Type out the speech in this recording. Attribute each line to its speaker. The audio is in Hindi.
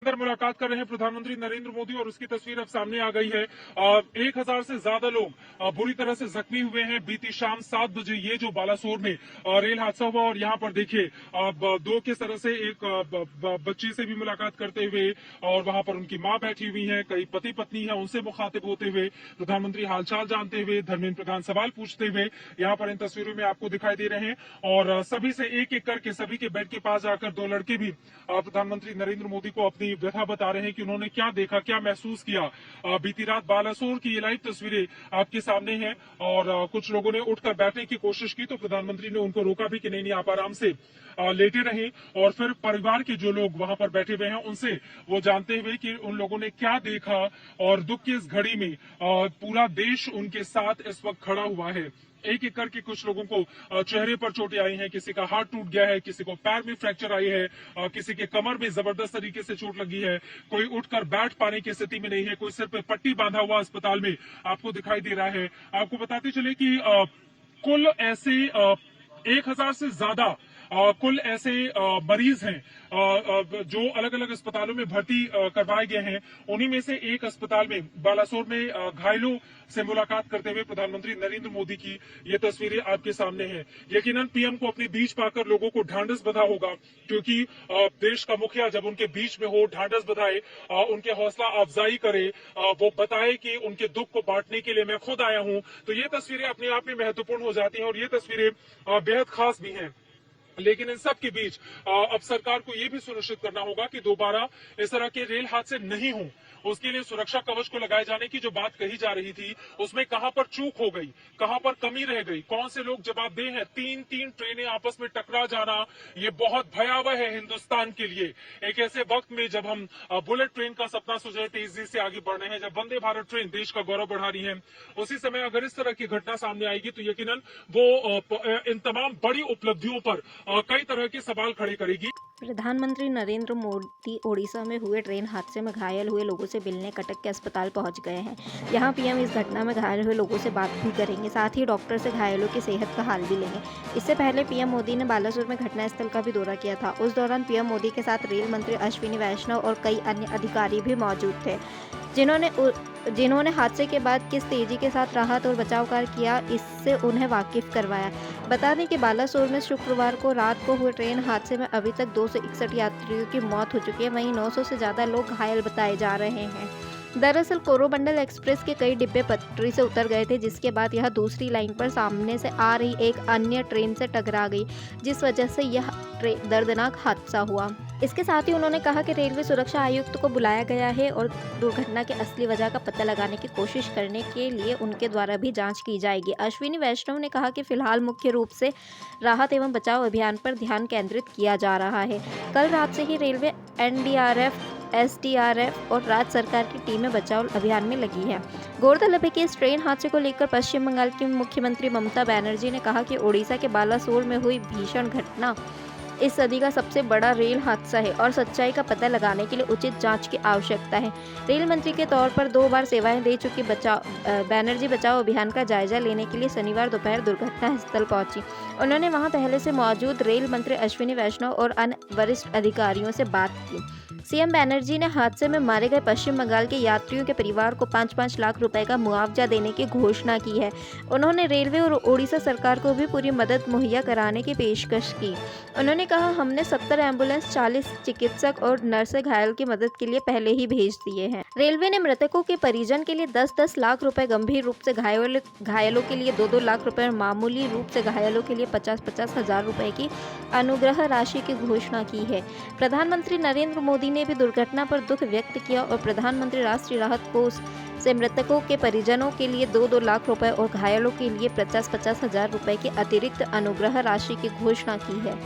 Speaker 1: अंदर मुलाकात कर रहे हैं प्रधानमंत्री नरेंद्र मोदी और उसकी तस्वीर अब सामने आ गई है। 1000 से ज्यादा लोग बुरी तरह से जख्मी हुए हैं। बीती शाम 7 बजे ये जो बालासोर में रेल हादसा हुआ और यहाँ पर देखिए दो किस तरह से एक बच्ची से भी मुलाकात करते हुए और वहां पर उनकी मां बैठी हुई है, कई पति पत्नी है, उनसे मुखातिब होते हुए प्रधानमंत्री हालचाल जानते हुए, धर्मेंद्र प्रधान सवाल पूछते हुए यहाँ पर इन तस्वीरों में आपको दिखाई दे रहे हैं। और सभी से एक एक करके सभी के बेड के पास जाकर दो लड़के भी प्रधानमंत्री नरेंद्र मोदी को अपनी व्यथा बता रहे हैं कि उन्होंने क्या देखा, क्या महसूस किया। बीती रात बालासोर की ये लाइव तस्वीरें आपके सामने हैं और कुछ लोगों ने उठकर बैठने की कोशिश की तो प्रधानमंत्री ने उनको रोका भी कि नहीं, आप आराम से लेटे रहे। और फिर परिवार के जो लोग वहां पर बैठे हुए हैं उनसे वो जानते हुए कि उन लोगों ने क्या देखा और दुख की इस घड़ी में पूरा देश उनके साथ इस वक्त खड़ा हुआ है। एक एक करके कुछ लोगों को चेहरे पर चोटें आई हैं, किसी का हाथ टूट गया है, किसी को पैर में फ्रैक्चर आई है, किसी के कमर में जबरदस्त तरीके से चोट लगी है, कोई उठकर बैठ पाने की स्थिति में नहीं है, कोई सिर पे पट्टी बांधा हुआ अस्पताल में आपको दिखाई दे रहा है। आपको बताते चले कि कुल ऐसे 1000 से ज्यादा कुल ऐसे मरीज हैं जो अलग अलग अस्पतालों में भर्ती करवाए गए हैं। उन्हीं में से एक अस्पताल में बालासोर में घायलों से मुलाकात करते हुए प्रधानमंत्री नरेंद्र मोदी की ये तस्वीरें आपके सामने हैं। यकीनन पीएम को अपने बीच पाकर लोगों को ढांढस बंधा होगा, क्योंकि देश का मुखिया जब उनके बीच में हो, ढांढस बंधाए, उनके हौसला अफजाई करे, वो बताए कि उनके दुख को बांटने के लिए मैं खुद आया हूं, तो ये तस्वीरें अपने आप में महत्वपूर्ण हो जाती हैं और ये तस्वीरें बेहद खास भी हैं। लेकिन इन सब के बीच अब सरकार को यह भी सुनिश्चित करना होगा कि दोबारा इस तरह के रेल हादसे नहीं हों। उसके लिए सुरक्षा कवच को लगाए जाने की जो बात कही जा रही थी उसमें कहां पर चूक हो गई, कहां पर कमी रह गई, कौन से लोग जवाबदेह हैं। तीन ट्रेनें आपस में टकरा जाना ये बहुत भयावह है हिंदुस्तान के लिए। एक ऐसे वक्त में जब हम बुलेट ट्रेन का सपना सोचे तेजी से आगे बढ़ रहे हैं, जब वंदे भारत ट्रेन देश का गौरव बढ़ा रही है, उसी समय अगर इस तरह की घटना सामने आएगी तो यकीनन वो इन तमाम बड़ी उपलब्धियों पर कई तरह के सवाल खड़े करेगी।
Speaker 2: प्रधानमंत्री नरेंद्र मोदी ओडिशा में हुए ट्रेन हादसे में घायल हुए लोगों से मिलने कटक के अस्पताल पहुंच गए हैं। यहां पीएम इस घटना में घायल हुए लोगों से बात भी करेंगे, साथ ही डॉक्टर से घायलों की सेहत का हाल भी लेंगे। इससे पहले पीएम मोदी ने बालासोर में घटनास्थल का भी दौरा किया था। उस दौरान पीएम मोदी के साथ रेल मंत्री अश्विनी वैष्णव और कई अन्य अधिकारी भी मौजूद थे, जिन्होंने हादसे के बाद किस तेजी के साथ राहत और बचाव कार्य किया इससे उन्हें वाकिफ करवाया। बता दें कि बालासोर में शुक्रवार को रात को हुए ट्रेन हादसे में अभी तक 261 यात्रियों की मौत हो चुकी है, वहीं 900 से ज़्यादा लोग घायल बताए जा रहे हैं। दरअसल कोरोमंडल एक्सप्रेस के कई डिब्बे पटरी से उतर गए थे, जिसके बाद यह दूसरी लाइन पर सामने से आ रही एक अन्य ट्रेन से टकरा गई, जिस वजह से यह दर्दनाक हादसा हुआ। इसके साथ ही उन्होंने कहा कि रेलवे सुरक्षा आयुक्त को बुलाया गया है और दुर्घटना की असली वजह का पता लगाने की कोशिश करने के लिए उनके द्वारा भी जांच की जाएगी। अश्विनी वैष्णव ने कहा कि फिलहाल मुख्य रूप से राहत एवं बचाव अभियान पर ध्यान केंद्रित किया जा रहा है। कल रात से ही रेलवे, एनडीआरएफ, एसडीआरएफ और राज्य सरकार की टीमें बचाव अभियान में लगी है। गौरतलब है कि इस ट्रेन हादसे को लेकर पश्चिम बंगाल की मुख्यमंत्री ममता बनर्जी ने कहा कि ओडिशा के बालासोर में हुई भीषण घटना इस सदी का सबसे बड़ा रेल हादसा है और सच्चाई का पता लगाने के लिए उचित जांच की आवश्यकता है। रेल मंत्री के तौर पर 2 बार सेवाएं दे चुकी बनर्जी बचाव अभियान का जायजा लेने के लिए शनिवार दोपहर दुर्घटना स्थल पहुंची। उन्होंने वहां पहले से मौजूद रेल मंत्री अश्विनी वैष्णव और अन्य वरिष्ठ अधिकारियों से बात की। सीएम बनर्जी ने हादसे में मारे गए पश्चिम बंगाल के यात्रियों के परिवार को 5-5 लाख रुपए का मुआवजा देने की घोषणा की है। उन्होंने रेलवे और ओडिशा सरकार को भी पूरी मदद मुहैया कराने की पेशकश की। उन्होंने कहा, हमने 70 एम्बुलेंस, 40 चिकित्सक और नर्सें घायल की मदद के लिए पहले ही भेज दिए हैं। रेलवे ने मृतकों के परिजन के लिए 10-10 लाख रुपए, गंभीर रूप से घायलों के लिए 2-2 लाख रुपए और मामूली रूप से घायलों के लिए 50-50 हजार रुपए की अनुग्रह राशि की घोषणा की है। प्रधानमंत्री नरेंद्र मोदी ने भी दुर्घटना पर दुख व्यक्त किया और प्रधानमंत्री राष्ट्रीय राहत कोष से मृतकों के परिजनों के लिए 2-2 लाख रुपए और घायलों के लिए 50-50 हजार रुपए की अतिरिक्त अनुग्रह राशि की घोषणा की है।